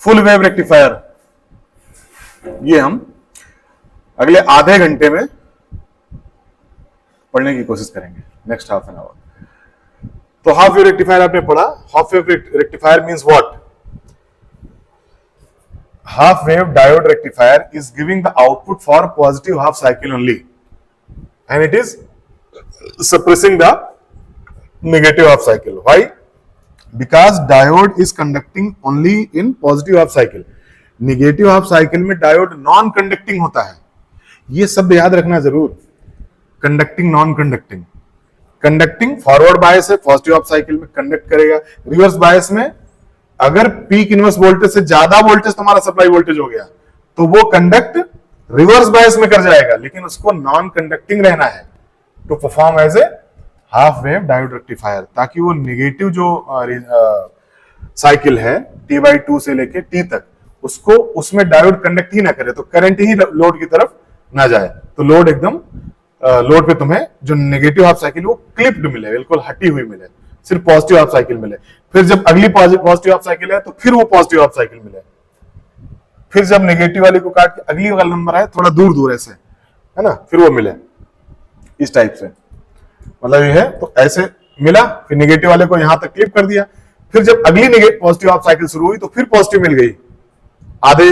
Full wave rectifier ये हम अगले आधे घंटे में पढ़ने की कोशिश करेंगे, नेक्स्ट हाफ एन आवर। तो हाफ वेव रेक्टिफायर आपने पढ़ा। Half wave rectifier means what? Half wave diode rectifier is giving the output for positive half cycle only, and it is suppressing the negative half cycle. Why? Because diode is conducting only in positive half cycle. Negative half cycle में diode non conducting होता है, ये शब्द याद रखना जरूर। Conducting, non conducting. Conducting forward bias है, positive half cycle में कंडक्ट करेगा। रिवर्स बायस में अगर पीक इनवर्स वोल्टेज से ज्यादा वोल्टेज तुम्हारा सप्लाई वोल्टेज हो गया तो वो कंडक्ट रिवर्स बायस में कर जाएगा, लेकिन उसको नॉन कंडक्टिंग रहना है to perform as a half wave diode rectifier, ताकि वो नेगेटिव जो साइकिल है T/2 से लेके T तक, उसको उसमें डायोड कंडक्ट ही ना करे, तो करंट ही लोड की तरफ ना जाए, तो लोड एकदम लोड पे तुम्हें जो नेगेटिव हाफ साइकिल वो क्लिप्ड मिले, बिल्कुल हटी हुई मिले, सिर्फ पॉजिटिव हाफ साइकिल मिले। फिर जब अगली पॉजिटिव हाफ साइकिल है तो फिर वो पॉजिटिव हाफ साइकिल मिले। फिर जब नेगेटिव वाली को काट के अगली वाला नंबर आए थोड़ा दूर दूर ऐसे, है ना, फिर वो मिले इस टाइप से, मतलब ये है। तो ऐसे मिला, फिर नेगेटिव वाले को यहां तक क्लिप कर दिया, फिर जब अगली पॉजिटिव हाफ साइकिल शुरू हुई तो फिर पॉजिटिव मिल गई आधे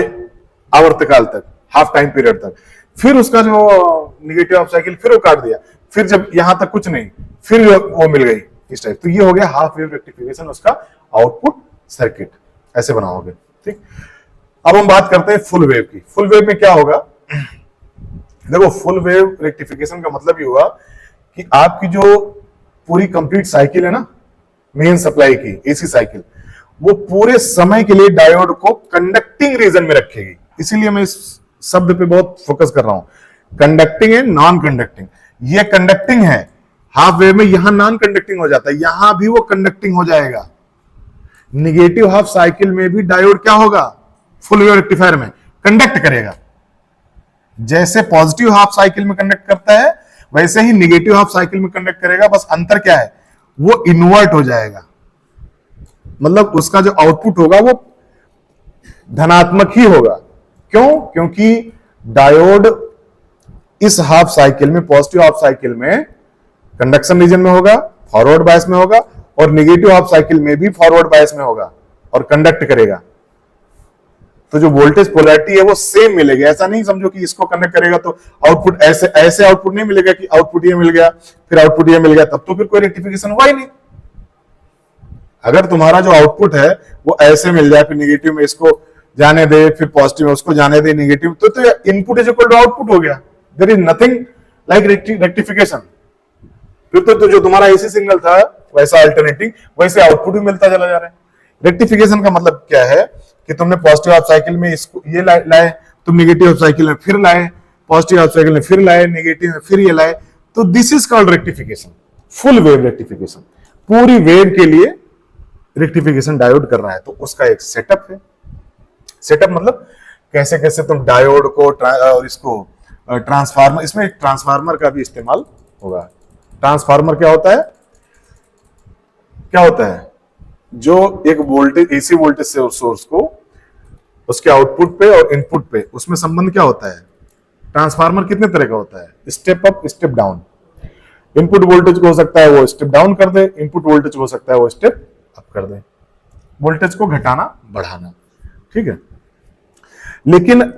आवर्तकाल तक, हाफ टाइम पीरियड तक। फिर उसका जो नेगेटिव हाफ साइकिल फिर वो काट दिया, फिर जब यहां तक कुछ नहीं, फिर वो मिल गई इस टाइप। तो ये हो गया हाफ वेव रेक्टिफिकेशन, उसका आउटपुट सर्किट ऐसे बनाओगे, ठीक। अब हम बात करते हैं फुल वेव की। फुल वेव में क्या होगा? देखो, फुल वेव रेक्टिफिकेशन का मतलब ये हुआ कि आपकी जो पूरी कंप्लीट साइकिल है ना, मेन सप्लाई की एसी साइकिल, वो पूरे समय के लिए डायोड को कंडक्टिंग रीजन में रखेगी। इसीलिए मैं इस शब्द पे बहुत फोकस कर रहा हूं, कंडक्टिंग एंड नॉन कंडक्टिंग। ये कंडक्टिंग है हाफ वेव में, यहां नॉन कंडक्टिंग हो जाता है, यहां भी वो कंडक्टिंग हो जाएगा। निगेटिव हाफ साइकिल में भी डायोड क्या होगा? फुल वेव रेक्टिफायर में कंडक्ट करेगा। जैसे पॉजिटिव हाफ साइकिल में कंडक्ट करता है वैसे ही निगेटिव हाफ साइकिल में कंडक्ट करेगा, बस अंतर क्या है? वो इन्वर्ट हो जाएगा, मतलब उसका जो आउटपुट होगा वो धनात्मक ही होगा। क्यों? क्योंकि डायोड इस हाफ साइकिल में, पॉजिटिव हाफ साइकिल में कंडक्शन रीजन में होगा, फॉरवर्ड बायस में होगा, और नेगेटिव हाफ साइकिल में भी फॉरवर्ड बायस में होगा और कंडक्ट करेगा। तो जो वोल्टेज पोलैरिटी है वो सेम मिलेगी। ऐसा नहीं समझो कि इसको कनेक्ट करेगा तो आउटपुट ऐसे आउटपुट नहीं मिलेगा कि आउटपुट ये मिल गया फिर आउटपुट ये मिल गया, तब तो फिर कोई रेक्टिफिकेशन हुआ ही नहीं। अगर तुम्हारा जो आउटपुट है वो ऐसे मिल जाए, फिर निगेटिव में इसको जाने दे, फिर पॉजिटिव में उसको जाने दे निगेटिव, तो input is equal to output हो गया। There is nothing like rectification. फिर तो जो तुम्हारा एसी सिग्नल था वैसा अल्टरनेटिंग, वैसे आउटपुट भी मिलता चला जा रहा है। रेक्टिफिकेशन का मतलब क्या है कि तुमने पॉजिटिव हाफ साइकिल में इसको ये लाए, तुम नेगेटिव हाफ साइकिल में फिर लाए, पॉजिटिव हाफ साइकिल में फिर लाए, नेगेटिव में फिर ये लाए, तो this is called rectification, full wave rectification. पूरी वेव के लिए रेक्टिफिकेशन डायोड कर रहा है, तो उसका एक सेटअप है। सेटअप मतलब कैसे कैसे तुम डायोड को और इसको ट्रांसफार्मर, इसमें ट्रांसफार्मर का भी इस्तेमाल होगा। ट्रांसफार्मर क्या होता है? क्या होता है? जो एक वोल्टेज, एसी वोल्टेज से सोर्स को उसके आउटपुट पे और इनपुट पे, उसमें संबंध क्या होता है? ट्रांसफार्मर कितने तरह का होता है? Step up, step down. Input voltage को हो सकता है वो स्टेप डाउन कर दे, इनपुट वोल्टेज को हो सकता है वो स्टेप अप कर दे, वोल्टेज को घटाना बढ़ाना, ठीक है। लेकिन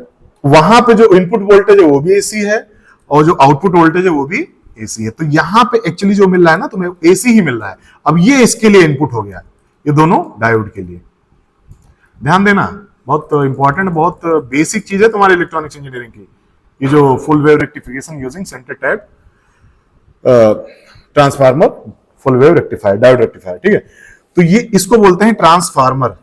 वहां पे जो इनपुट वोल्टेज है वो भी एसी है और जो आउटपुट वोल्टेज है वो भी एसी है। तो यहां पे एक्चुअली जो मिल रहा है ना तुम्हें, एसी ही मिल रहा है। अब ये इसके लिए इनपुट हो गया, ये दोनों डायोड के लिए। ध्यान देना, बहुत इंपॉर्टेंट, बहुत बेसिक चीज है तुम्हारे इलेक्ट्रॉनिक्स इंजीनियरिंग की, ये जो full wave rectification using centre tap transformer full wave rectifier, diode rectifier, ठीक है। तो ये इसको बोलते हैं ट्रांसफार्मर।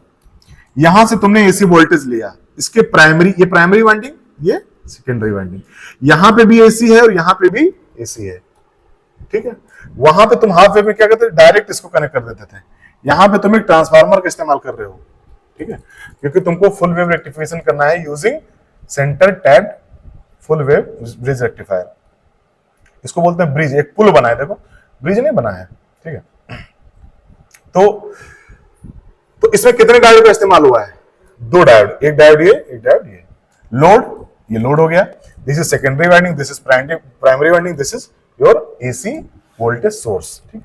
यहां से तुमने एसी वोल्टेज लिया, इसके प्राइमरी, ये प्राइमरी वाइंडिंग, ये सेकेंडरी वाइंडिंग, यहां पे भी एसी है और यहां पे भी एसी है, ठीक है। वहां पे तुम हाफ वेव में क्या करते थे? डायरेक्ट इसको कनेक्ट कर देते थे। यहां पे तुम एक ट्रांसफार्मर का इस्तेमाल कर रहे हो, ठीक है, क्योंकि तुमको फुल वेव रेक्टिफिकेशन करना है using centre tapped full wave bridge rectifier. इसको बोलते हैं ब्रिज। एक पुल बना है, देखो ब्रिज नहीं बना है, ठीक है। तो इसमें कितने डायोड का इस्तेमाल हुआ है? दो डायोड, एक डायोड ये, एक डायोड ये। लोड, ये लोड हो गया, this is secondary winding, this is primary winding, this is your AC voltage source. ठीक,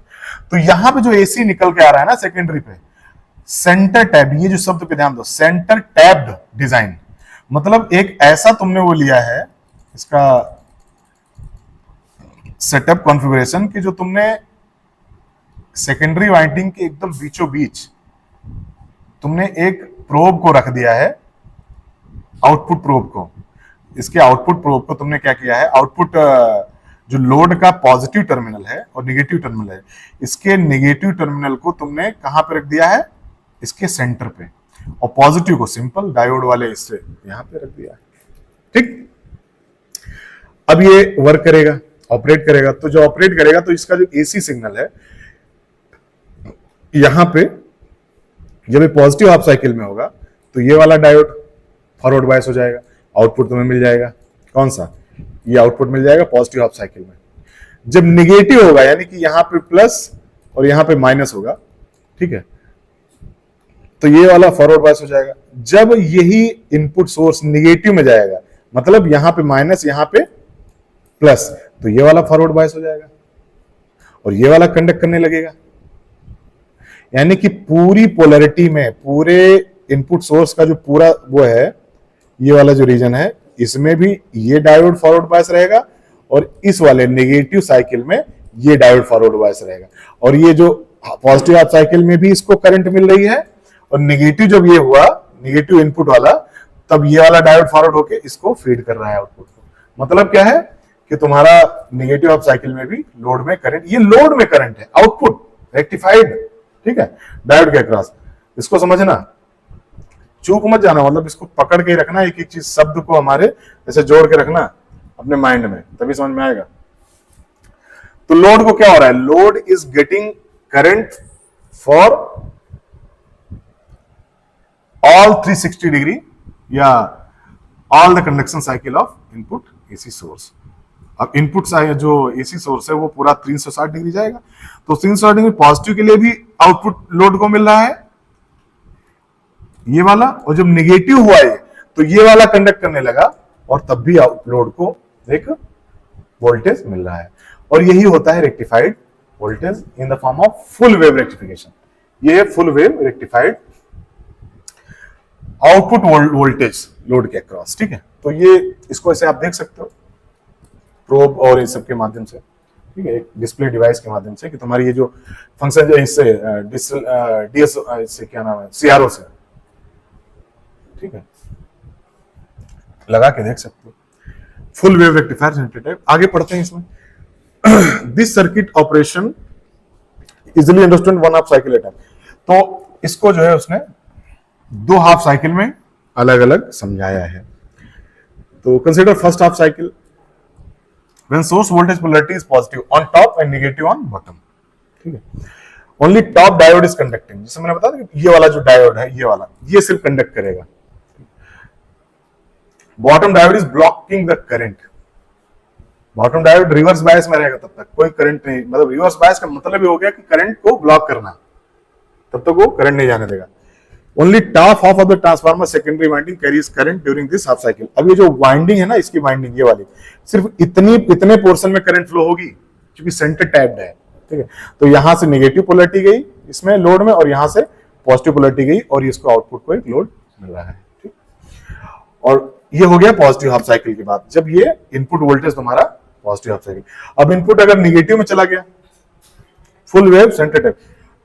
तो यहां पे जो एसी निकल के आ रहा है ना सेकेंडरी पे, सेंटर टैब, ये जो शब्द पे ध्यान दो, सेंटर टैब्ड डिजाइन, मतलब एक ऐसा तुमने वो लिया है इसका सेटअप कॉन्फ़िगरेशन कि जो तुमने सेकेंडरी वाइंडिंग के एकदम बीचों बीच तुमने एक प्रोब को रख दिया है, आउटपुट प्रोब को। इसके आउटपुट प्रोब को तुमने क्या किया है, आउटपुट जो लोड का पॉजिटिव टर्मिनल है और नेगेटिव टर्मिनल है, इसके नेगेटिव टर्मिनल को तुमने कहां पे रख दिया है, इसके सेंटर पे, और पॉजिटिव को सिंपल डायोड वाले इससे यहां पे रख दिया है। ठीक, अब ये वर्क करेगा, ऑपरेट करेगा, तो जो ऑपरेट करेगा तो इसका जो एसी सिग्नल है यहां पे जब ये पॉजिटिव हाफ साइकिल में होगा तो ये वाला डायोड फॉरवर्ड बायस हो जाएगा, आउटपुट तुम्हें मिल जाएगा, कौन सा, ये आउटपुट मिल जाएगा पॉजिटिव हाफ साइकिल में। जब निगेटिव होगा यानी कि यहां पे प्लस और यहां पे माइनस होगा, ठीक है, तो ये वाला फॉरवर्ड बायस हो जाएगा। जब यही इनपुट सोर्स निगेटिव में जाएगा, मतलब यहां पे माइनस यहां पे प्लस, तो ये वाला फॉरवर्ड बायस हो जाएगा और ये वाला कंडक्ट करने लगेगा। यानी कि पूरी पोलैरिटी में पूरे इनपुट सोर्स का जो पूरा वो है, ये वाला जो रीजन है, इसमें भी ये डायोड फॉरवर्ड बायस रहेगा और इस वाले नेगेटिव साइकिल में ये डायोड फॉरवर्ड बायस रहेगा। और ये जो पॉजिटिव हाफ साइकिल में भी इसको करंट मिल रही है और नेगेटिव जब ये हुआ, नेगेटिव इनपुट वाला, तब ये वाला डायोड फॉरवर्ड होके इसको फीड कर रहा है आउटपुट को। मतलब क्या है कि तुम्हारा नेगेटिव हाफ साइकिल में भी लोड में करंट, ये लोड में करंट है, आउटपुट रेक्टिफाइड, ठीक है, डायोड के अक्रॉस। इसको समझना, चूक मत जाना, मतलब इसको पकड़ के ही रखना, एक एक चीज शब्द को हमारे ऐसे जोड़ के रखना अपने माइंड में, तभी समझ में आएगा। तो लोड को क्या हो रहा है, load is getting current for all 360 degree या all the conduction cycle of input AC source. अब इनपुट जो एसी सोर्स है वो पूरा 360 डिग्री जाएगा, तो 360 डिग्री पॉजिटिव के लिए भी आउटपुट लोड को मिल रहा है ये वाला, और जब निगेटिव हुआ है तो ये वाला कंडक्ट करने लगा और तब भी लोड को एक वोल्टेज मिल रहा है। और यही होता है rectified voltage in the form of full wave rectification. ये है full wave rectified output voltage load के अक्रॉस। ठीक है, तो ये इसको ऐसे आप देख सकते हो प्रोब और इस सब के माध्यम से, ठीक है, एक डिस्प्ले डिवाइस के माध्यम से, कि तुम्हारी ये जो फंक्शन है इससे डीएस इससे क्या नाम है, सीआरओ से, ठीक है, लगा के देख सकते हो। फुल वेव रेक्टिफायर जनरेटर, आगे पढ़ते हैं इसमें। This circuit operation easily understand one half cycle at time. तो इसको जो है उसने दो हाफ साइकिल में अलग अलग समझाया है। तो consider first half cycle when source voltage polarity is positive on top and negative on bottom, ठीक है, only top diode is conducting। जैसे मैंने बताया कि ये वाला जो डायोड है, ये वाला, ये सिर्फ कंडक्ट करेगा, bottom diode is blocking the current. Bottom diode reverse bias में रहेगा, तब तक कोई करंट नहीं, मतलब रिवर्स बायस का मतलब ये हो गया कि करंट को ब्लॉक करना, तब तक वो करंट नहीं जाने देगा। Only top half of the transformer secondary winding carries current during this half cycle. अब ये जो वाइंडिंग है ना, इसकी वाइंडिंग ये वाली, सिर्फ इतने पोर्शन में करंट फ्लो होगी क्योंकि सेंटर टैप्ड है, ठीक है। तो यहां से नेगेटिव पोलैरिटी गई इसमें लोड में, और यहां से पॉजिटिव पोलैरिटी गई, और इसको आउटपुट को एक लोड मिल रहा है, ठीक। और ये हो गया पॉजिटिव हाफ साइकिल के बाद, जब ये इनपुट वोल्टेज तुम्हारा पॉजिटिव हाफ साइकिल। अब इनपुट अगर निगेटिव में चला गया, full wave centre tap,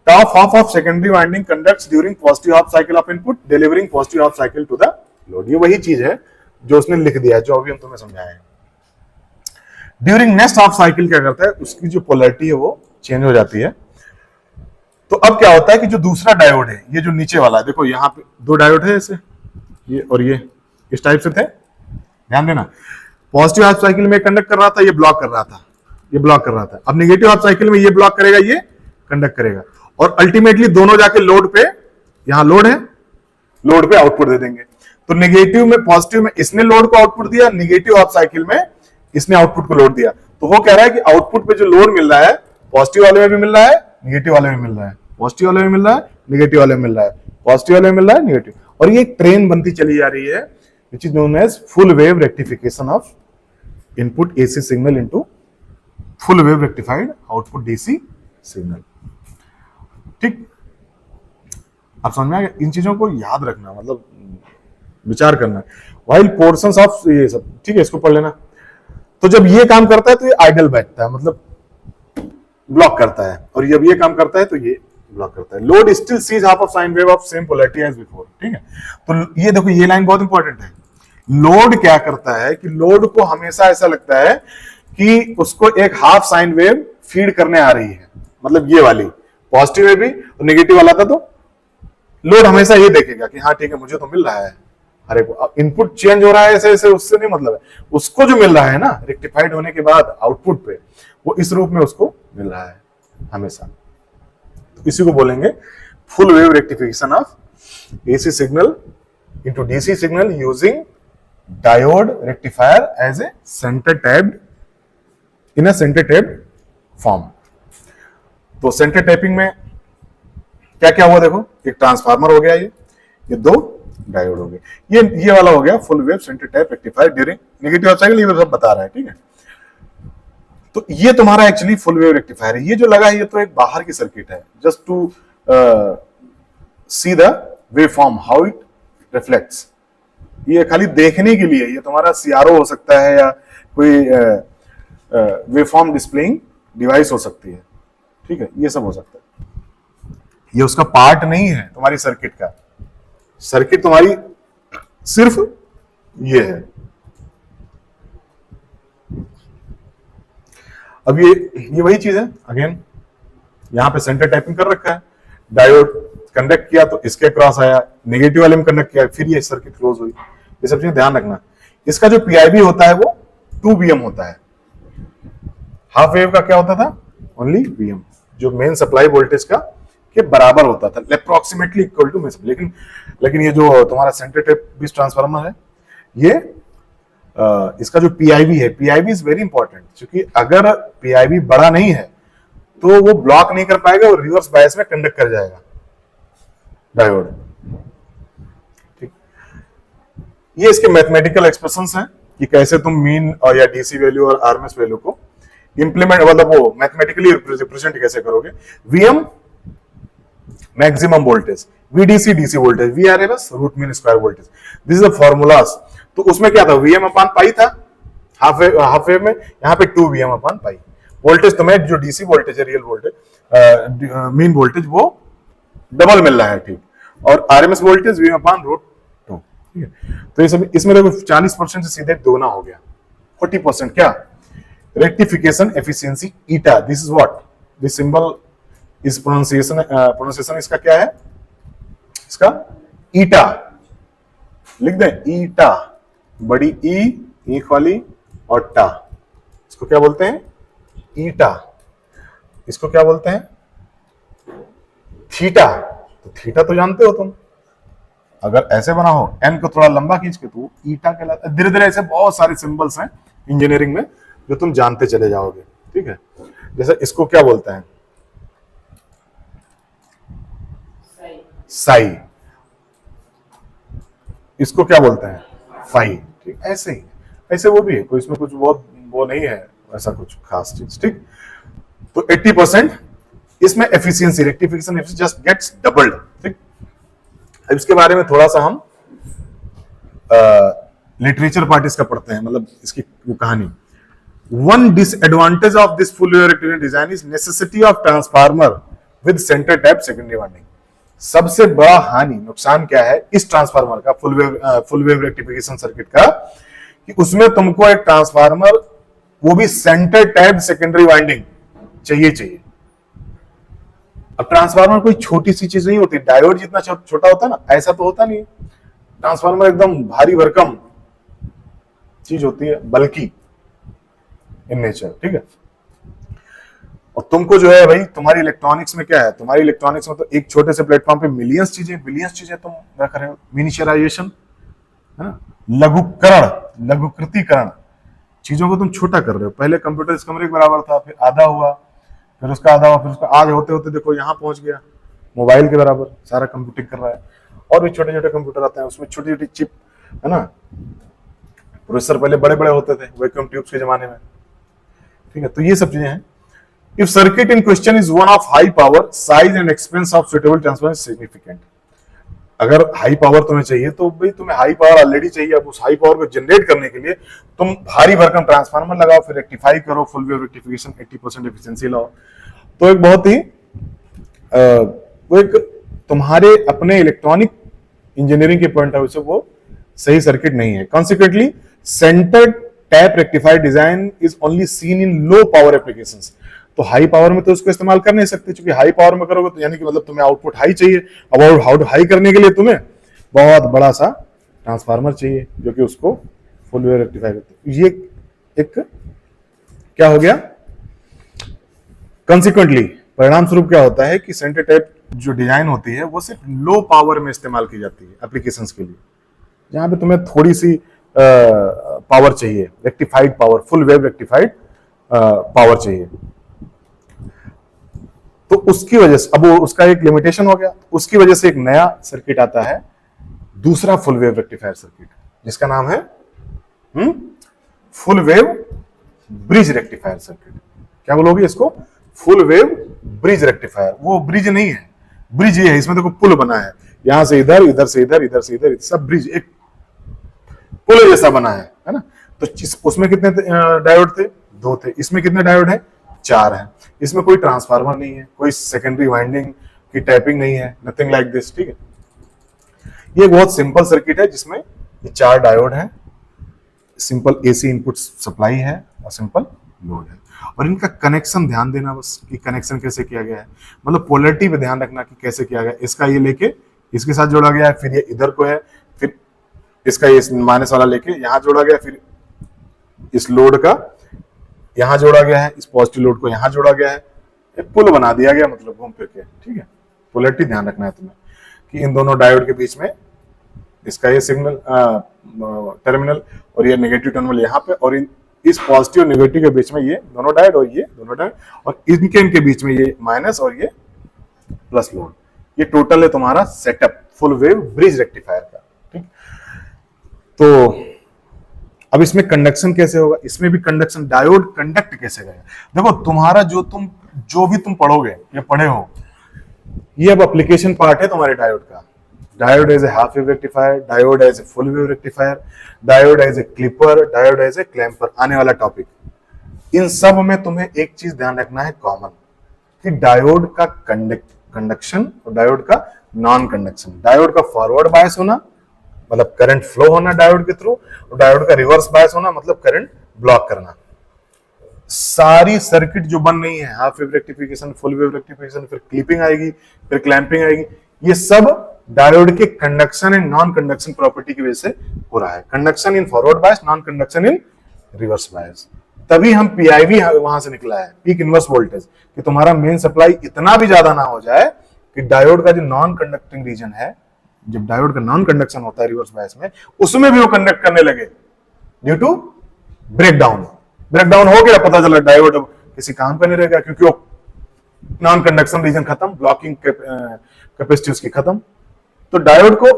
top half of secondary winding conducts during positive half cycle of input delivering positive half cycle to the load। ये वही चीज है जो उसने लिख दिया है, जो अभी हम तुम्हें समझाए हैं। ड्यूरिंग नेक्स्ट हाफ साइकिल क्या करता है, उसकी जो पोलैरिटी है वो चेंज हो जाती है। तो अब क्या होता है कि जो दूसरा डायोड है, ये जो नीचे वाला है, देखो यहाँ पे दो डायोड है ऐसे, ये और ये इस टाइप से थे, ध्यान देना। पॉजिटिव हाफ साइकिल में कंडक्ट कर रहा था, ये ब्लॉक कर रहा था, ये ब्लॉक कर रहा था। अब नेगेटिव हाफ साइकिल में ये ब्लॉक करेगा, ये कंडक्ट करेगा, और अल्टीमेटली दोनों जाके लोड पे, यहां लोड है, लोड पे आउटपुट दे देंगे। तो नेगेटिव में पॉजिटिव में इसने लोड को आउटपुट दिया, नेगेटिव हाफ साइकिल में इसने आउटपुट को लोड दिया। तो वो कह रहा है कि आउटपुट पे जो लोड मिल रहा है, पॉजिटिव वाले में भी मिल रहा है, नेगेटिव वाले में मिल रहा है, पॉजिटिव वाले में मिल रहा है, नेगेटिव वाले में मिल रहा है, पॉजिटिव वाले में मिल रहा है, नेगेटिव। और ये एक ट्रेन बनती चली जा रही है which is known as full wave rectification of input AC signal into full wave rectified output DC signal. ठीक, आप समझ में आ गया? इन चीजों को याद रखना, मतलब विचार करना। वाइल पोर्शंस ऑफ ये सब, ठीक है, इसको पढ़ लेना। तो जब ये काम करता है तो ये आइडल बैठता है, मतलब ब्लॉक करता है, और जब ये काम करता है तो ये ब्लॉक करता है। Load still sees half of sine wave of same polarity as before. ठीक है, तो ये देखो, ये लाइन बहुत इंपॉर्टेंट है। लोड क्या करता है कि लोड को हमेशा ऐसा लगता है कि उसको एक हाफ साइन वेव फीड करने आ रही है, मतलब ये वाली पॉजिटिव में भी और नेगेटिव वाला था, तो लोड हमेशा ये देखेगा कि हाँ ठीक है, मुझे तो मिल रहा है, अरे इनपुट चेंज हो रहा है ऐसे ऐसे, उससे नहीं मतलब है। उसको जो मिल रहा है ना रेक्टिफाइड होने के बाद आउटपुट पे, वो इस रूप में उसको मिल रहा है हमेशा। तो इसी को बोलेंगे full wave rectification of AC signal into DC signal using diode rectifier as a center tapped in a center tapped form. तो सेंटर टैपिंग में क्या क्या हुआ देखो, एक ट्रांसफार्मर हो गया, ये दो डायोड हो गए, ये वाला हो गया full wave centre tap rectifier during negative half cycle, ये सब बता रहा है। ठीक है, तो ये तुम्हारा एक्चुअली फुल वेव रेक्टिफायर है। ये जो लगा है ये तो एक बाहर की सर्किट है, just to see the wave form how it reflects. ये खाली देखने के लिए, ये तुम्हारा सीआरओ हो सकता है या कोई वेव फॉर्म डिस्प्लेइंग डिवाइस हो सकती है। ठीक है, ये सब हो सकता है, ये उसका पार्ट नहीं है तुम्हारी सर्किट का। सर्किट तुम्हारी सिर्फ ये है। अब ये वही चीज है, अगेन यहां पे सेंटर टाइपिंग कर रखा है, डायोड कंडक्ट किया तो इसके क्रॉस आया, नेगेटिव वाले में कंडक्ट किया, फिर ये सर्किट क्लोज हुई। ये सब चीजें ध्यान रखना। इसका जो पीआईबी होता है वो 2 वीएम होता है। हाफ वेव का क्या होता था? ओनली वीएम, जो मेन सप्लाई वोल्टेज का के बराबर होता था, अप्रोक्सीमेटली इक्वल टू मेन। लेकिन ये जो तुम्हारा सेंटर टैप बीस ट्रांसफार्मर है, ये इसका जो पीआईबी है, पीआईबी इज वेरी इंपॉर्टेंट, क्योंकि अगर पीआईबी बड़ा नहीं है तो वो ब्लॉक नहीं कर पाएगा और रिवर्स बायस में कंडक्ट कर जाएगा डायोड। ठीक, ये इसके मैथमेटिकल एक्सप्रेशंस हैं कि कैसे तुम मीन और या डीसी वैल्यू और आरएमएस वैल्यू को इंप्लीमेंट, मतलब वो मैथमेटिकली रिप्रेजेंट कैसे करोगे। VM maximum voltage, VDC DC voltage, VRMS root mean square voltage, this is the formulas. तो उसमें क्या था, वीएम अपान पाई था हाफ वेव में, यहाँ पे 2 वीएम अपान पाई। वोल्टेज तुम्हें जो डीसी वोल्टेज है, रियल वोल्टेज मीन वोल्टेज, वो डबल मिल रहा है। ठीक, और RMS voltage VM upon root 2। ठीक है, तो ये सब इसमें देखो 40% से सीधे दोगुना हो गया, 40%। क्या? Rectification efficiency eta, this is what this symbol इस प्रोनाउंसिएशन इसका क्या है? इसका ईटा लिख दें, ईटा, बड़ी ई, ईख वाली और टा, इसको क्या बोलते हैं? ईटा। इसको क्या बोलते हैं? थीटा। तो थीटा तो जानते हो तुम, अगर ऐसे बना हो एन को थोड़ा लंबा खींच के, तो ईटा कहलाता है। धीरे धीरे ऐसे बहुत सारे सिंबल्स हैं इंजीनियरिंग में जो तुम जानते चले जाओगे। ठीक है, जैसे इसको क्या बोलते हैं? साई। इसको क्या बोलते हैं? फाई। ठीक, ऐसे ही, ऐसे वो भी है, कोई इसमें कुछ बहुत वो नहीं है ऐसा कुछ खास चीज। ठीक, तो 80% इसमें efficiency, rectification efficiency just gets doubled. ठीक, अब इसके बारे में थोड़ा सा हम लिटरेचर पार्ट इसका पढ़ते हैं, मतलब इसकी वो कहानी। One disadvantage of this full wave rectification design is necessity of transformer with centre tap secondary winding. सबसे बड़ा हानि, नुकसान क्या है इस ट्रांसफार्मर का, फुल वेव रेक्टिफिकेशन सर्किट का, कि उसमें तुमको एक ट्रांसफार्मर, वो भी सेंटर टैप सेकेंडरी वाइंडिंग चाहिए। अब ट्रांसफार्मर कोई छोटी सी चीज नहीं होती, डायोड जितना छोटा होता है ना, ऐसा तो होता नहीं। ट्रांसफार्मर एकदम भारी भरकम चीज होती है, बल्कि इन नेचर। ठीक है, और तुमको जो है भाई, तुम्हारी इलेक्ट्रॉनिक्स में क्या है, तुम्हारी इलेक्ट्रॉनिक्स में तो एक छोटे से प्लेटफॉर्म पे मिलियंस चीजें तुम रख रहे हो। मिनिचराइजेशन है ना, लघुकृतीकरण, चीजों को तुम छोटा कर रहे हो। पहले कंप्यूटर इस कमरे के बराबर था, फिर आधा हुआ, फिर उसका आधा हुआ, फिर उसका आज होते होते देखो यहाँ पहुंच गया, मोबाइल के बराबर सारा कंप्यूटिंग कर रहा है। और भी छोटे छोटे कंप्यूटर आते हैं, उसमें छोटी छोटी चिप है ना। प्रोसेसर पहले बड़े बड़े होते थे वैक्यूम ट्यूब्स के जमाने में, ठीक है। तो ये सब चीजें हैं। If circuit in question is one of high power, size and expense of suitable transformer significant. अगर हाई पावर तुम्हें चाहिए तो भाई तुम्हें हाई पावर ऑलरेडी चाहिए, अब उस हाई पावर को जनरेट करने के लिए तुम भारी भरकम ट्रांसफार्मर लगाओ, फिर रेक्टिफाई करो, फुल वेव रेक्टिफिकेशन 80% एफिशिएंसी लाओ। तो एक बहुत ही वो एक तुम्हारे अपने इलेक्ट्रॉनिक इंजीनियरिंग के पॉइंट ऑफ व्यू से वो सही सर्किट नहीं है। Consequently centre tap rectified design is only seen in low power applications. तो हाई पावर में तो उसको इस्तेमाल कर नहीं सकते, क्योंकि हाई पावर में करोगे तो यानी कि मतलब तुम्हें आउटपुट हाई चाहिए। अब आउटपुट हाई करने के लिए तुम्हें बहुत बड़ा सा ट्रांसफार्मर चाहिए जो कि उसको फुल वेव रेक्टिफाई करते। ये एक क्या हो गया, कॉन्सिक्वेंटली परिणाम स्वरूप क्या होता है कि सेंटर टाइप जो डिजाइन होती है वो सिर्फ लो पावर में इस्तेमाल की जाती है एप्लीकेशंस के लिए, जहां पे तुम्हें थोड़ी सी पावर चाहिए, rectified power, full wave rectified power चाहिए। तो उसकी वजह से अब वो उसका एक लिमिटेशन हो गया, उसकी वजह से एक नया सर्किट आता है, दूसरा फुल वेव रेक्टिफायर सर्किट, जिसका नाम है full wave bridge rectifier circuit. क्या बोलोगे इसको? Full wave bridge rectifier. वो ब्रिज नहीं है, ब्रिज ये है, इसमें देखो पुल बना है, यहां से इधर, इधर से इधर, इधर से इधर, सब ब्रिज एक पुल जैसा बना है ना। तो उसमें कितने डायोड थे? 2 थे। इसमें कितने डायोड है? 4 है। इसमें कोई ट्रांसफार्मर नहीं है, कोई सेकेंडरी वाइंडिंग की टैपिंग नहीं है, नथिंग लाइक दिस, ठीक है। ये बहुत सिंपल सर्किट है जिसमें ये 4 डायोड है, सिंपल एसी इनपुट सप्लाई है और सिंपल लोड है। और इनका कनेक्शन ध्यान देना बस कि कनेक्शन कैसे किया गया है, मतलब पोलैरिटी पे ध्यान रखना कि कैसे किया गया। इसका ये लेके इसके साथ जोड़ा गया है, फिर ये इधर को है, फिर इसका ये माइनस वाला लेके यहां जोड़ा गया, फिर इस लोड का यहां जोड़ा गया है, इस पॉजिटिव लोड को यहां जोड़ा गया है, एक पुल बना दिया गया, मतलब घूम फिर के, ठीक है। पोलैरिटी ध्यान रखना है तुम्हें कि इन दोनों डायोड के बीच में इसका ये सिग्नल टर्मिनल और ये नेगेटिव टर्मिनल यहाँ पे, और इस पॉजिटिव और नेगेटिव के बीच में ये दोनों डायोड और ये दोनों डायोड, और इनके बीच में ये माइनस और ये प्लस लोड। ये टोटल है तुम्हारा setup full wave bridge rectifier का, ठीक। तो अब इसमें कंडक्शन कैसे होगा? इसमें भी कंडक्शन, डायोड कंडक्ट कैसे करेगा? देखो तुम्हारा जो भी तुम पढ़ोगे या पढ़े हो, ये अब एप्लीकेशन पार्ट है तुम्हारे डायोड का। Diode as a half wave rectifier, diode as a full wave rectifier, diode as a clipper, diode as a clamper, आने वाला टॉपिक। इन सब में तुम्हें एक चीज ध्यान रखना है कॉमन, कि डायोड का कंडक्शन और डायोड का नॉन कंडक्शन। डायोड का फॉरवर्ड बायस होना मतलब करंट फ्लो होना डायोड के थ्रू, और डायोड का रिवर्स बायस होना मतलब करंट ब्लॉक करना। सारी सर्किट जो बन रही है, half wave rectification, full wave rectification, फिर क्लिपिंग आएगी, फिर क्लैंपिंग आएगी, ये सब डायोड के conduction and non conduction property की वजह से हो रहा है। Conduction in forward bias, non conduction in reverse bias. तभी हम पीआईवी वहां से निकला है, पीक इनवर्स वोल्टेज, कि तुम्हारा मेन सप्लाई इतना भी ज्यादा ना हो जाए कि डायोड का जो नॉन कंडक्टिंग रीजन है, जब डायोड का नॉन कंडक्शन होता है रिवर्स बायस में, उसमें भी वो कंडक्ट करने लगे ड्यू टू ब्रेकडाउन। ब्रेकडाउन हो गया, पता चला डायोड अब किसी काम का नहीं रहेगा, क्योंकि वो नॉन कंडक्शन रीजन खत्म, ब्लॉकिंग कैपेसिटी उसकी खत्म। तो डायोड को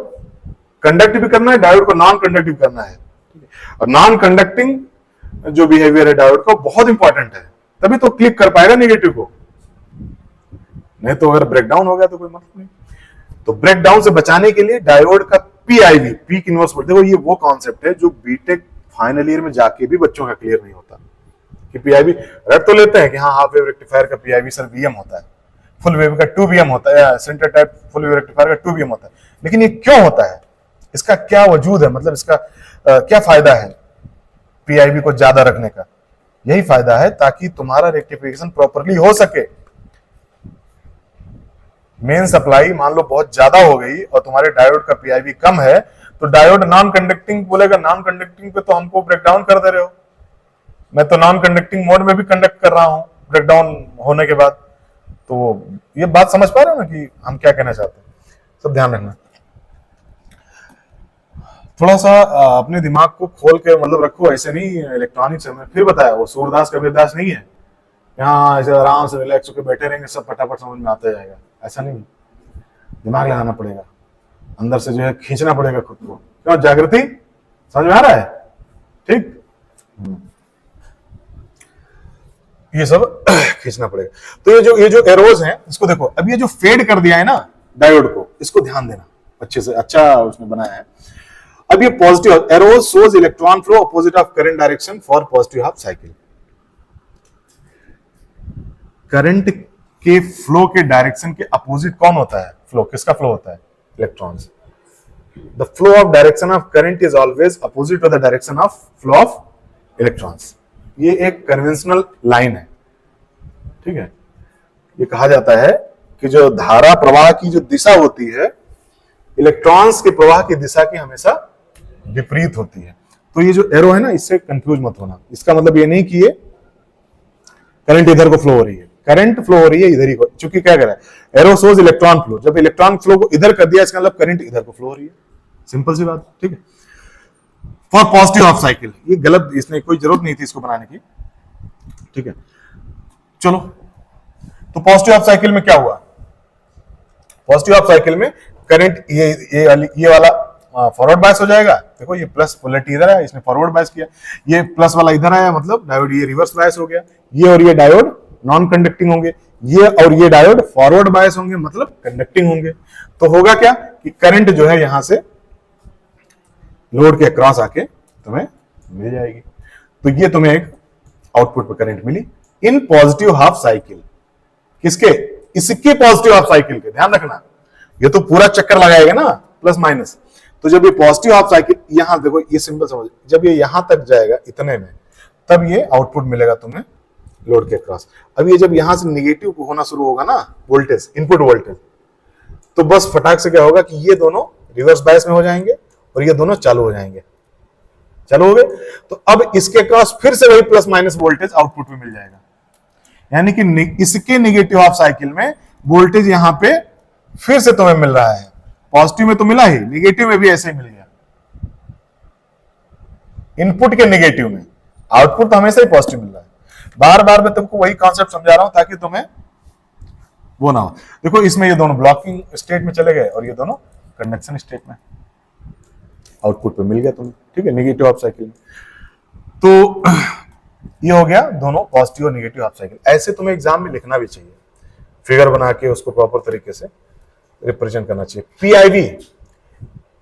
कंडक्ट भी करना है, डायोड को नॉन कंडक्टिव करना है, और नॉन कंडक्टिंग जो बिहेवियर है डायोड का बहुत इंपॉर्टेंट है, तभी तो क्लिक कर पाएगा नेगेटिव को, नहीं तो अगर ब्रेकडाउन हो गया तो कोई मतलब नहीं। तो ब्रेकडाउन से बचाने के लिए डायोड का पीआईवी, पीक इनवर्स वोल्टेज, देखो ये वो कॉन्सेप्ट है जो बीटेक फाइनल ईयर में जाके भी बच्चों का क्लियर नहीं होता कि पीआईवी रट तो लेते हैं कि हाँ हाफ वेव रेक्टिफायर का पीआईवी सर वीएम होता है, फुल वेव का 2 वीएम होता है, centre type full wave rectifier का 2 वीएम होता है, लेकिन ये क्यों होता है? इसका क्या वजूद है, मतलब इसका क्या फायदा है पीआईवी को ज्यादा रखने का? यही फायदा है ताकि तुम्हारा रेक्टिफिकेशन प्रॉपरली हो सके। मेन सप्लाई मान लो बहुत ज्यादा हो गई और तुम्हारे डायोड का पीआईवी कम है, तो डायोड नॉन कंडक्टिंग बोलेगा, नॉन कंडक्टिंग पे तो हमको ब्रेकडाउन कर दे रहे हो, मैं तो नॉन कंडक्टिंग मोड में भी कंडक्ट कर रहा हूं ब्रेकडाउन होने के बाद। तो ये बात समझ पा रहे हो ना कि हम क्या कहना चाहते हैं? सब ध्यान रखना, थोड़ा सा अपने दिमाग को खोल के मतलब रखो, ऐसे नहीं इलेक्ट्रॉनिक्स में फिर बताया वो सूरदास कबीरदास नहीं है, यहाँ ऐसे आराम से रिलैक्स होकर बैठे रहेंगे, सब फटाफट समझ में आता जाएगा, ऐसा नहीं, दिमाग लगाना पड़ेगा। अंदर से जो है खींचना पड़ेगा खुद को। क्यों जागृति, समझ में आ रहा है? ठीक, ये सब खींचना पड़ेगा। तो ये जो एरोज हैं इसको देखो, अब ये जो फेड कर दिया है ना डायोड को, इसको ध्यान देना अच्छे से, अच्छा उसने बनाया है। अब ये positive arrows shows electron flow opposite of current direction for positive half cycle. Current के फ्लो के डायरेक्शन के अपोजिट कौन होता है? फ्लो, किसका फ्लो होता है? Electrons. The flow of direction of current is always opposite to the direction of flow of electrons. ये एक कन्वेंशनल लाइन है, ठीक है। ये कहा जाता है कि जो धारा प्रवाह की जो दिशा होती है इलेक्ट्रॉन्स के प्रवाह की दिशा की हमेशा विपरीत होती है। तो ये जो एरो है ना, इससे कंफ्यूज मत होना। इसका मतलब ये नहीं कि ये करंट इधर को फ्लो हो रही है, करंट फ्लो हो रही है इधर ही को, क्योंकि क्या कर रहा है एरो शोज इलेक्ट्रॉन फ्लो। जब इलेक्ट्रॉन फ्लो को इधर कर दिया इसका मतलब करंट इधर को फ्लो हो रही है, सिंपल सी बात, ठीक है। फॉर पॉजिटिव हाफ साइकिल, ये गलत, इसने कोई जरूरत नहीं थी इसको बनाने की, ठीक है। चलो, तो पॉजिटिव हाफ साइकिल में क्या हुआ? पॉजिटिव हाफ साइकिल में करंट ये वाला फॉरवर्ड बायस हो जाएगा। देखो ये प्लस पोलैरिटी इधर है, इसने फॉरवर्ड बायस किया, ये प्लस वाला इधर आया, मतलब डायोड ये रिवर्स बायस हो गया। ये और ये डायोड नॉन कंडक्टिंग होंगे, ये और ये डायोड फॉरवर्ड बायस होंगे, मतलब कंडक्टिंग होंगे। तो होगा क्या कि करंट जो है यहां से लोड के अक्रॉस आके तुम्हें मिल जाएगी। तो ये तुम्हें एक आउटपुट पे करंट मिली इन पॉजिटिव हाफ साइकिल। किसके? इसके पॉजिटिव हाफ साइकिल के, ध्यान रखना। ये तो पूरा चक्कर लगाएगा ना प्लस माइनस। तो जब ये पॉजिटिव हाफ साइकिल, यहां देखो ये सिंपल समझ, जब ये यहां तक जाएगा इतने में, तब ये आउटपुट मिलेगा तुम्हें लोड के क्रॉस। अब ये जब यहां से निगेटिव होना शुरू होगा ना वोल्टेज, इनपुट वोल्टेज, तो बस फटाक से क्या होगा कि ये दोनों रिवर्स बायस में हो जाएंगे और ये दोनों चालू हो जाएंगे। चालू हो गए तो अब इसके क्रॉस फिर से वही प्लस माइनस वोल्टेज आउटपुट में मिल जाएगा। यानी कि इसके निगेटिव हाफ साइकिल में वोल्टेज यहां पे फिर से तुम्हें मिल रहा है। पॉजिटिव में तो मिला ही, निगेटिव में भी ऐसे ही मिल गया। इनपुट के निगेटिव में आउटपुट तो हमेशा ही पॉजिटिव मिल रहा है। बार बार मैं तुमको वही कॉन्सेप्ट समझा रहा हूं ताकि तुम्हें वो ना हो। देखो इसमें ये दोनों ब्लॉकिंग स्टेट में चले गए और ये दोनों कंडक्शन स्टेट में, आउटपुट पे मिल गया तुम्हें, ठीक है, निगेटिव हाफ साइकिल में। तो ये हो गया दोनों पॉजिटिव और निगेटिव हाफ साइकिल। ऐसे तुम्हें एग्जाम में लिखना भी चाहिए, फिगर बना के उसको प्रॉपर तरीके से रिप्रेजेंट करना चाहिए। PIV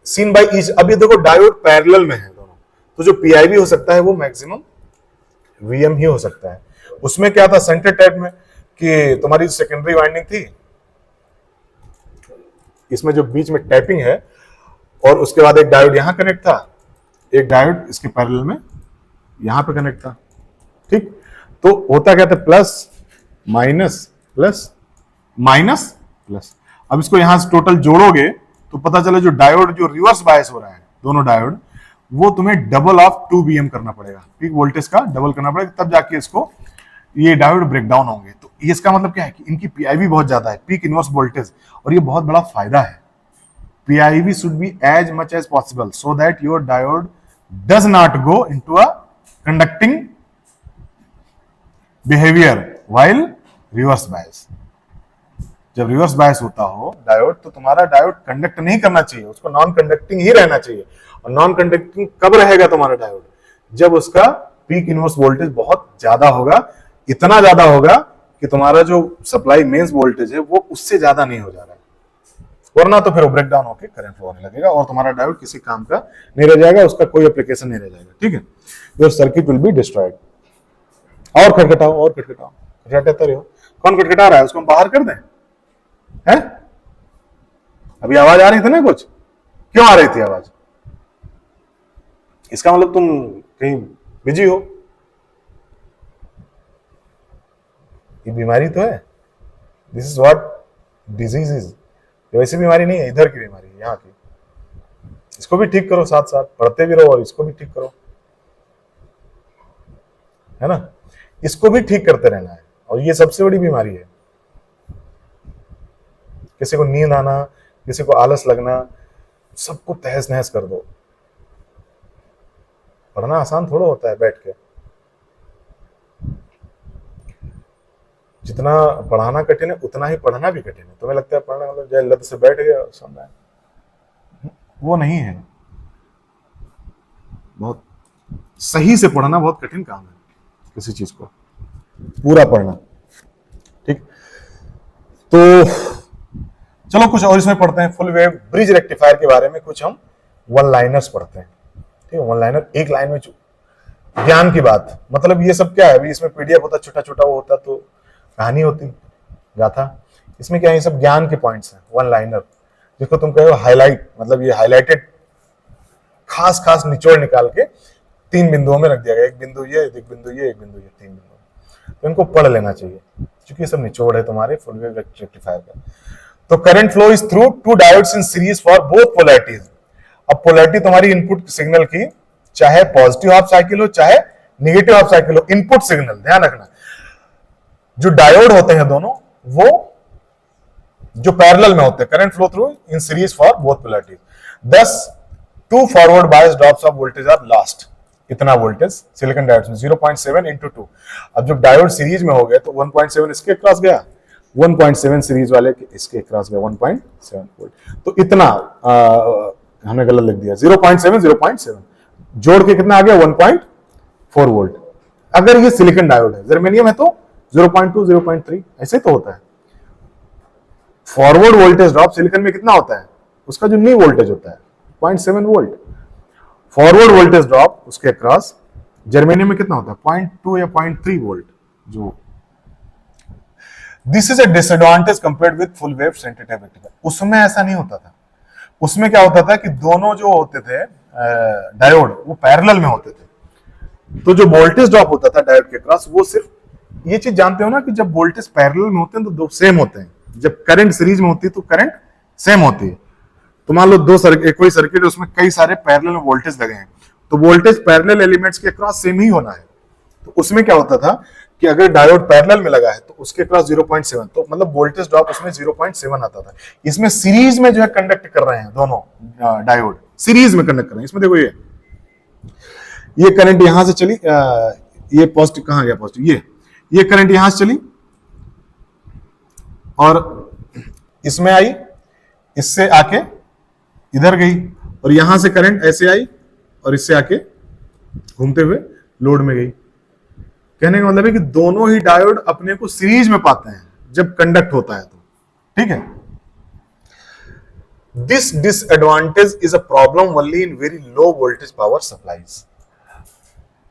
seen by each. अब ये देखो डायोड पैरेलल में है दोनों, तो जो पीआईवी हो सकता है वो मैक्सिमम वीएम ही हो सकता है। उसमें क्या था सेंटर टाइप में कि तुम्हारी सेकेंडरी वाइंडिंग थी, इसमें जो बीच में टैपिंग है और उसके बाद एक डायोड यहां कनेक्ट था, एक डायोड इसके पैरेलल में यहां पे कनेक्ट था, ठीक। तो होता क्या था plus minus plus minus plus. अब इसको यहां से टोटल जोड़ोगे तो पता चला जो डायोड जो रिवर्स बायस हो रहा है दोनों डायोड, वो तुम्हें डबल ऑफ 2 बीएम करना पड़ेगा, पीक वोल्टेज का डबल करना पड़ेगा, तब जाके इसको ये डायोड ब्रेक डाउन होंगे। तो इसका मतलब क्या है कि इनकी पीआईवी बहुत ज्यादा है, पीक इनवर्स वोल्टेज, और ये बहुत बड़ा फायदा है। PIV should be as much as possible so that your diode does not go into a conducting behaviour while reverse bias. जब रिवर्स बायस होता हो डायोड तो तुम्हारा डायोड कंडक्ट नहीं करना चाहिए, उसको नॉन कंडक्टिंग ही रहना चाहिए। और नॉन कंडक्टिंग कब रहेगा तुम्हारा डायोड? जब उसका पीक इनवर्स वोल्टेज बहुत ज्यादा होगा, इतना ज्यादा होगा कि तुम्हारा जो सप्लाई मेंस वोल्टेज है वो उससे ज्यादा नहीं हो जा रहा है, वरना तो फिर वो ब्रेक डाउन होकर करंट फ्लो होने लगेगा और तुम्हारा डायोड किसी काम का नहीं रह जाएगा, उसका कोई एप्लीकेशन नहीं रह जाएगा, ठीक है। Your circuit will be destroyed. और खटखटाओ और खटखटाओ, खटखटाते रहो। कौन खटखटा रहा है? उसको हम बाहर कर दें? है? अभी आवाज आ रही थी ना कुछ, क्यों आ रही थी आवाज? इसका मतलब तुम कहीं बिजी हो। ये बीमारी तो है, this is what disease is. वैसी बीमारी नहीं है, इधर की बीमारी है, यहाँ की। इसको भी ठीक करो, साथ साथ पढ़ते भी रहो और इसको भी ठीक करो, है ना। इसको भी ठीक करते रहना है, और ये सबसे बड़ी बीमारी है। किसी को नींद आना, किसी को आलस लगना, सबको तहस नहस कर दो। पढ़ना आसान थोड़ा होता है बैठ के, जितना पढ़ाना कठिन है उतना ही पढ़ना भी कठिन है। तुम्हें लगता है पढ़ना मतलब जय लत से बैठ गया सुन रहा है, वो नहीं है। बहुत सही से पढ़ना बहुत कठिन काम है, किसी चीज को पूरा पढ़ना। ठीक, तो चलो कुछ और इसमें पढ़ते हैं। फुल वेव ब्रिज रेक्टिफायर के बारे में कुछ हम वन लाइनर्स पढ़ते हैं। ठीक है, वन लाइनर एक लाइन में ज्ञान की बात, मतलब ये सब क्या है, अभी इसमें पीडीएफ होता छोटा छोटा, वो होता तो कहानी होती, गाथा। इसमें क्या है, ये सब ज्ञान के पॉइंट्स हैं। वन लाइनर जिसको तुम कहो हाईलाइट, मतलब ये हाईलाइटेड खास खास निचोड़ निकाल के 3 बिंदुओं में रख दिया गया, एक बिंदु ये, एक बिंदु ये, एक बिंदु ये, 3 बिंदु। तो इनको पढ़ लेना चाहिए क्योंकि ये सब निचोड़ है तुम्हारे फुल वेव रेक्टिफायर का। तो current flow is through 2 diodes in series for both polarities. अब पोलैरिटी तुम्हारी इनपुट सिग्नल की, चाहे पॉजिटिव हाफ साइकिल हो चाहे नेगेटिव हाफ साइकिल हो, इनपुट सिग्नल ध्यान रखना, जो डायोड होते हैं दोनों वो जो पैरेलल में होते हैं, current flow through in series for both polarities. Thus 2 forward bias drops of voltage are lost. इतना वोल्टेज सिलिकॉन डायोड में 0.7 into 2। अब जब डायोड सीरीज में हो गए तो 1.7 इसके क्रॉस गया, 1.7 सीरीज वाले इसके क्रॉस गया 1.7 वोल्ट। तो इतना हमने गलत लिख दिया, 0.7 जोड़ के कितना आ गया 1.4 वोल्ट। अगर ये सिलिकॉन डायोड है, जर्मेनियम है तो 0.2 0.3 ऐसे तो होता है। फॉरवर्ड वोल्टेज ड्रॉप सिलिकॉन में कितना होता है, उसका जो नी वोल्टेज होता है 0.7 वोल्ट। फॉरवर्ड वोल्टेज ड्रॉप उसके अक्रॉस जर्मेनियम में कितना होता है 0.2 या 0.3 वोल्ट। जो this is a disadvantage compared with full wave sensitive rectifier. उसमें ऐसा नहीं होता था। उसमें क्या होता था कि दोनों जो होते थे डायोड वो पैरेलल में होते थे, तो जो वोल्टेज ड्रॉप होता था डायोड के अक्रॉस वो सिर्फ, ये चीज जानते हो ना कि जब वोल्टेज पैरेलल में होते हैं तो दो सेम होते हैं, जब करंट सीरीज में होती है तो करंट सेम होती है। तो मान लो कोई सर्किट, उसमें कई सारे पैरेलल में वोल्टेज लगे हैं, तो वोल्टेज पैरेलल एलिमेंट्स के अक्रॉस सेम ही होना है। तो उसमें क्या होता था कि अगर डायोड पैरेलल में लगा है तो उसके अक्रॉस 0.7, तो मतलब वोल्टेज ड्रॉप उसमें 0.7 आता था। इसमें सीरीज में जो है कंडक्ट कर रहे हैं दोनों डायोड, सीरीज में कंडक्ट कर रहे हैं। इसमें देखो ये करंट यहां से चली, ये पॉजिटिव कहां गया पॉजिटिव, ये करंट यहां से चली और इसमें आई, इससे आके इधर गई, और यहां से करंट ऐसे आई और इससे आके घूमते हुए लोड में गई। कहने का मतलब है कि दोनों ही डायोड अपने को सीरीज में पाते हैं जब कंडक्ट होता है तो। ठीक है, this disadvantage is a problem only in very low voltage power supplies.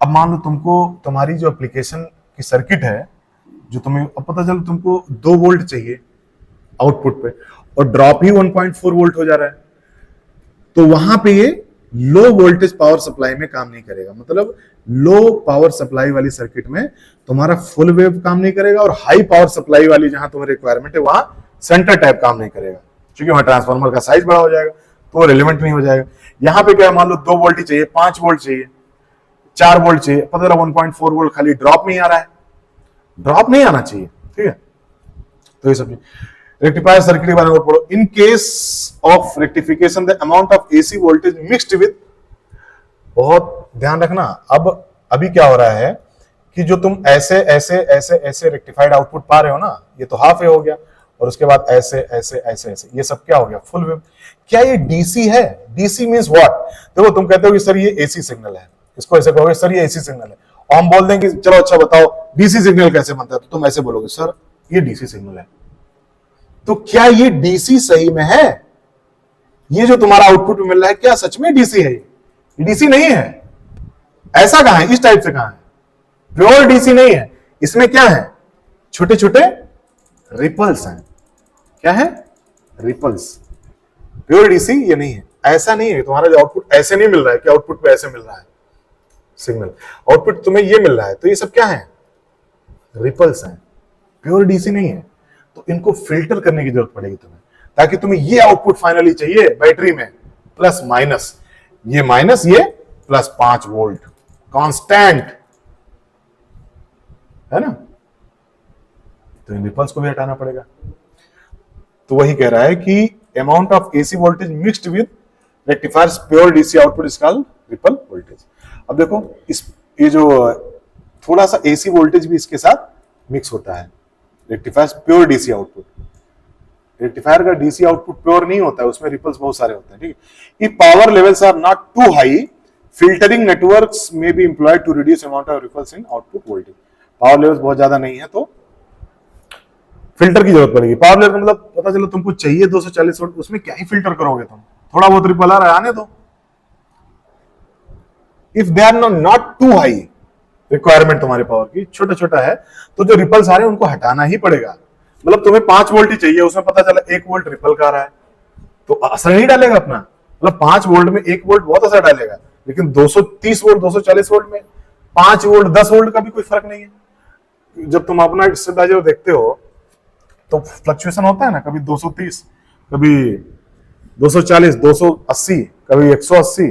अब मान लो तुमको तुम्हारी जो एप्लीकेशन की सर्किट है, जो तुम्हें अब पता चल तुमको 2 वोल्ट चाहिए आउटपुट पे और ड्रॉप ही 1.4 वोल्ट हो जा रहा है, तो वहां पे ये लो वोल्टेज पावर सप्लाई में काम नहीं करेगा। मतलब लो पावर सप्लाई वाली सर्किट में तुम्हारा फुल वेव काम नहीं करेगा, और हाई पावर सप्लाई वाली जहां तुम्हें रिक्वायरमेंट है वहां सेंटर टाइप काम नहीं करेगा, क्योंकि वहां ट्रांसफार्मर का साइज बड़ा हो जाएगा तो रिलेवेंट नहीं हो जाएगा। यहां पे क्या मान लो 2 वोल्ट ही चाहिए, 5 वोल्ट चाहिए, 4 वोल्ट चाहिए, पता चला 1.4 वोल्ट खाली ड्रॉप नहीं आ रहा है, ड्रॉप नहीं आना चाहिए। ठीक है, तो ये सब रेक्टिफायर सर्किट के बारे में पढ़ो। In case of rectification the amount of AC voltage mixed with, बहुत ध्यान रखना, अब अभी क्या हो रहा है कि जो तुम ऐसे ऐसे ऐसे ऐसे रेक्टिफाइड आउटपुट पा रहे हो ना, ये तो हाफ वेव हो गया, और उसके बाद ऐसे ऐसे ऐसे ऐसे, ये सब क्या हो गया फुल वेव। क्या ये डीसी है? DC means what? देखो तुम कहते हो कि सर ये एसी सिग्नल है, इसको ऐसे कहोगे सर ये एसी सिग्नल है, और हम बोल देंगे चलो अच्छा बताओ डीसी सिग्नल कैसे बनता है, तो तुम ऐसे बोलोगे सर ये डीसी सिग्नल है। तो क्या ये डीसी सही में है? ये जो तुम्हारा आउटपुट मिल रहा है क्या सच में डीसी है? ये डीसी नहीं है। ऐसा कहां है, इस टाइप से कहां है? प्योर डीसी नहीं है। इसमें क्या है? छोटे छोटे रिपल्स हैं। क्या है? रिपल्स। प्योर डीसी ये नहीं है। ऐसा नहीं है, तुम्हारा जो आउटपुट ऐसे नहीं मिल रहा है कि आउटपुट पे ऐसे मिल रहा है सिग्नल, आउटपुट तुम्हें ये मिल रहा है, तो ये सब क्या है? रिपल्स हैं, प्योर डीसी नहीं है। तो इनको फिल्टर करने की जरूरत पड़ेगी तुम्हें, ताकि तुम्हें ये आउटपुट फाइनली चाहिए बैटरी में, प्लस माइनस, ये माइनस ये प्लस 5 वोल्ट कांस्टेंट, है ना? तो इन रिपल्स को भी हटाना पड़ेगा। तो वही कह रहा है कि amount of AC voltage mixed with rectifiers pure DC output is called ripple voltage. अब देखो ये जो थोड़ा सा एसी वोल्टेज भी इसके साथ मिक्स होता है, rectifiers pure DC output, rectifier का डीसी आउटपुट प्योर नहीं होता है, उसमें रिपल्स बहुत सारे होते हैं, ठीक है। If power levels are not too high, filtering networks may be employed to reduce amount of ripples in output voltage. Power levels बहुत ज्यादा नहीं है तो फिल्टर की जरूरत पड़ेगी। पावर लेवल मतलब पता चलो तुमको चाहिए 240 वोल्ट, उसमें क्या ही फिल्टर करोगे तुम, थोड़ा बहुत रिपल आ रहा है आने दो। If they are not too high requirement तुम्हारे पावर की, छोटा छोटा है, तो जो रिपल्स आ रहे हैं उनको हटाना ही पड़ेगा। मतलब तुम्हें 5 वोल्ट ही चाहिए, उसमें पता चला 1 वोल्ट रिपल का आ रहा है, तो असर नहीं डालेगा अपना। मतलब 5 वोल्ट में 1 वोल्ट बहुत असर डालेगा, लेकिन 230 वोल्ट 240 वोल्ट में 5 वोल्ट 10 वोल्ट का भी कोई फर्क नहीं है। जब तुम अपना स्टेबलाइजर देखते हो तो फ्लक्चुएशन होता है ना, कभी 230, कभी 240, 280, कभी 180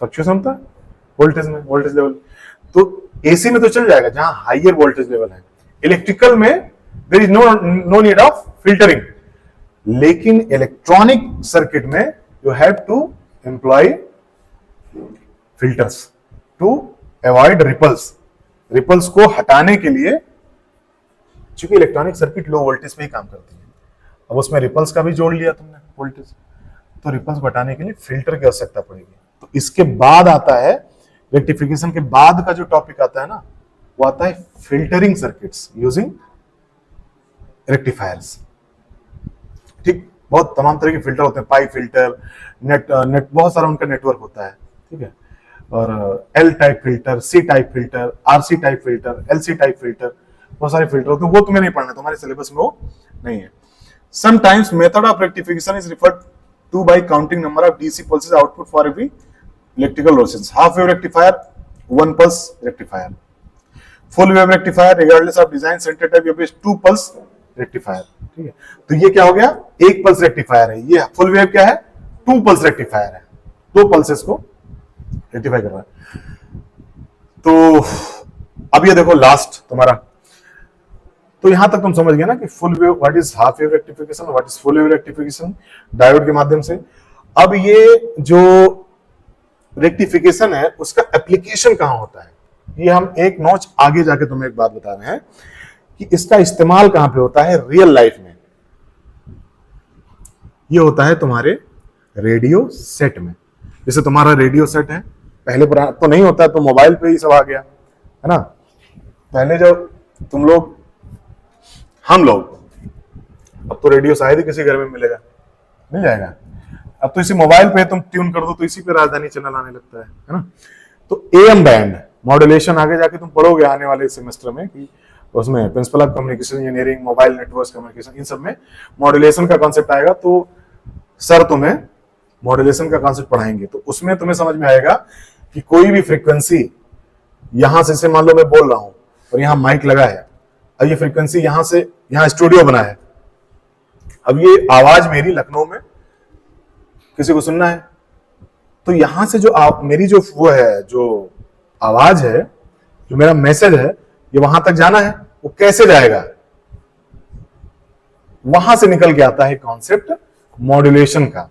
फ्लक्चुएशन होता है वोल्टेज में, वोल्टेज लेवल। तो एसी में तो चल जाएगा जहां हाइयर वोल्टेज लेवल है। इलेक्ट्रिकल में there is no need of filtering, लेकिन इलेक्ट्रॉनिक सर्किट में you have to employ filters to avoid ripples. Ripples को हटाने के लिए, क्योंकि इलेक्ट्रॉनिक सर्किट लो वोल्टेज पे ही काम करती है, अब उसमें रिपल्स का भी जोड़ लिया तुमने वोल्टेज, तो रिपल्स को हटाने के लिए फिल्टर की आवश्यकता पड़ेगी। तो इसके बाद आता है, रेक्टिफिकेशन के बाद का जो टॉपिक आता है ना, वो आता है फिल्टरिंग सर्किट्स यूजिंग रेक्टिफायर्स। ठीक, बहुत तमाम तरह के फिल्टर होते हैं, पाई फिल्टर, नेट बहुत सारा उनका नेटवर्क होता है, ठीक है। और L type filter, C type filter, RC type filter, LC type filter, बहुत सारे फिल्टर होते हैं, वो तुम्हें नहीं पढ़ना, तुम्हारे सिलेबस में वो नहीं है। Sometimes method of rectification is referred to by counting number of DC pulses output for every electrical resonance. Half wave rectifier, 1 pulse rectifier. Full wave rectifier regardless of design centre type, 2 pulse rectifier, ठीक है। तो ये क्या हो गया, 1 pulse rectifier है। ये full wave क्या है, 2 पल्स रेक्टिफायर है, 2 पल्सेस को रेक्टिफाई कर रहा है। तो अब ये देखो लास्ट तुम्हारा, तो यहां तक तुम समझ गए ना कि full wave, what is half wave rectification, what is full wave rectification, diode के माध्यम से। अब ये जो रेक्टिफिकेशन है उसका एप्लीकेशन कहां होता है, ये हम एक नॉच आगे जाके तुम्हें एक बात बता रहे हैं कि इसका इस्तेमाल कहां पे होता है रियल लाइफ में। ये होता है तुम्हारे रेडियो सेट में। जैसे तुम्हारा रेडियो सेट है, पहले पुराना तो नहीं होता, तो मोबाइल पे ही सब आ गया है ना। पहले जब तुम लोग, हम लोग, अब तो रेडियो शायद ही किसी घर में मिलेगा, मिल जाएगा, अब तो इसी मोबाइल पे तुम ट्यून कर दो तो इसी पे राजधानी चैनल आने लगता है ना। तो एएम बैंड मॉड्यूलेशन आगे जाके तुम पढ़ोगे आने वाले सेमेस्टर में कि उसमें principle of communication engineering, mobile network communication, इन सब में मॉड्यूलेशन का कॉन्सेप्ट आएगा। तो सर तुम्हें मॉड्यूलेशन का कॉन्सेप्ट पढ़ाएंगे, तो उसमें तुम्हें समझ में आएगा कि कोई भी फ्रीक्वेंसी यहां से मान लो मैं बोल रहा हूं और यहां माइक लगा है, अब ये फ्रीक्वेंसी यहां से, यहां स्टूडियो बना है, अब ये आवाज मेरी लखनऊ में किसी को सुनना है, तो यहां से जो मेरी जो वो है, जो आवाज है, जो मेरा मैसेज है, ये वहां तक जाना है, वो कैसे जाएगा, वहां से निकल के आता है कॉन्सेप्ट मॉड्यूलेशन का,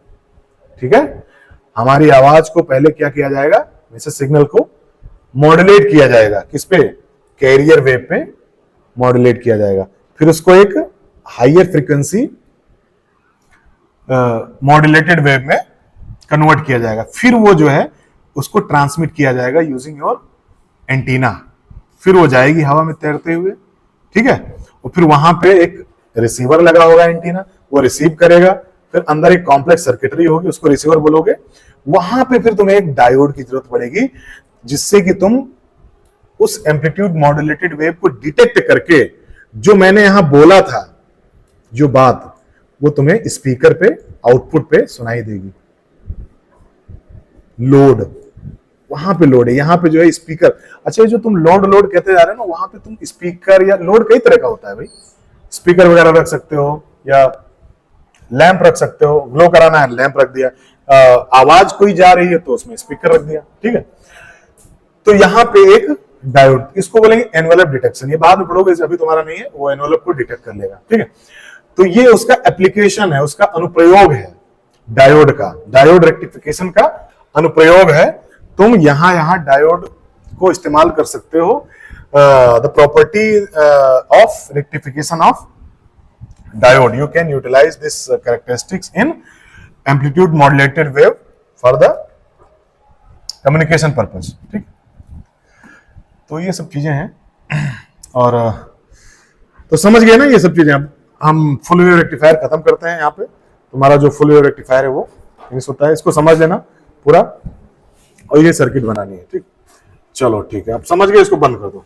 ठीक है। हमारी आवाज को पहले क्या किया जाएगा, मैसेज सिग्नल को मॉड्यूलेट किया जाएगा, किस पे, कैरियर वेव पे मॉड्यूलेट किया जाएगा, फिर उसको एक हायर फ्रीक्वेंसी मॉड्यूलेटेड वेव में कन्वर्ट किया जाएगा, फिर वो जो है उसको ट्रांसमिट किया जाएगा यूजिंग योर एंटीना, फिर वो जाएगी हवा में तैरते हुए, ठीक है। और फिर वहां पे एक रिसीवर लगा होगा एंटीना, वो रिसीव करेगा, फिर अंदर एक कॉम्प्लेक्स सर्किटरी होगी, उसको रिसीवर बोलोगे, वहां पे फिर तुम्हें एक डायोड की जरूरत पड़ेगी, जिससे कि तुम उस एम्पलीट्यूड मॉड्यूलेटेड वेव को डिटेक्ट करके जो मैंने यहां बोला था, जो बात, वो तुम्हें स्पीकर पे आउटपुट पे सुनाई देगी। लोड, वहां पे लोड है, यहां पे जो है स्पीकर। अच्छा, जो तुम लोड कहते जा रहे हो ना, वहां पे तुम स्पीकर या लोड कई तरह का होता है भाई, स्पीकर वगैरह रख सकते हो या लैंप रख सकते हो, ग्लो कराना है लैंप रख दिया, आवाज कोई जा रही है तो उसमें स्पीकर रख दिया, ठीक है। तो यहां पे एक डायोड, इसको बोलेंगे एनवेलप डिटेक्शन, ये बाद में पढ़ोगे, अभी तुम्हारा नहीं है, वो एनवेलप को डिटेक्ट कर लेगा, ठीक है। तो ये उसका एप्लीकेशन है, उसका अनुप्रयोग है डायोड का, डायोड रेक्टिफिकेशन का अनुप्रयोग है। तुम यहां डायोड को इस्तेमाल कर सकते हो। The property of rectification of diode, you can utilize this characteristics in amplitude modulated wave for the communication purpose. ठीक, तो ये सब चीजें हैं और तो समझ गए ना ये सब चीजें। अब हम फुल वेव रेक्टिफायर खत्म करते हैं। यहाँ पे तुम्हारा जो फुल वेव रेक्टिफायर है वो फिनिश होता है, इसको समझ लेना पूरा, और ये सर्किट बनानी है। ठीक, चलो ठीक है, अब समझ गए, इसको बंद कर दो।